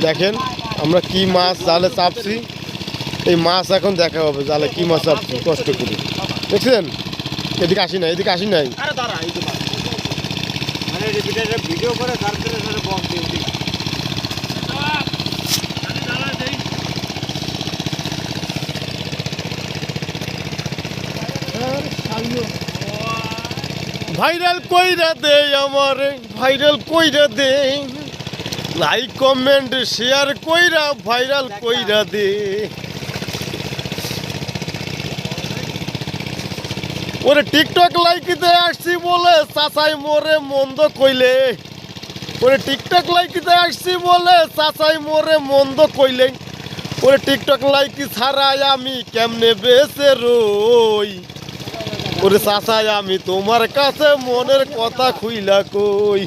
দেখেন আমরা কি মাছ জালে চাপছি, এই মাছ এখন দেখা হবে জালে কি মাছ চাপছি কষ্ট করে। দেখছেন? এদিকে আসি নাই, এদিকে আসি নাই। ভিডিও করে ভাইরাল কইরা দে আমারে, ভাইরাল কইরা দে, লাইক কমেন্ট শেয়ার কইরা ভাইরাল কইরা দে। ওরে টিকটক লাইকিতে আসছি বলে চাচাই মোরে মন্দ কইলে, ওরে টিকটক লাইকিতে আসছি বলে চাচাই মোরে মন্দ কইলে, ওরে টিকটক লাইকি ছাড়াই আমি কেমনে বেঁচে রই, ওরে চাচাই আমি তোমার কাছে মনের কথা খুইলা কই।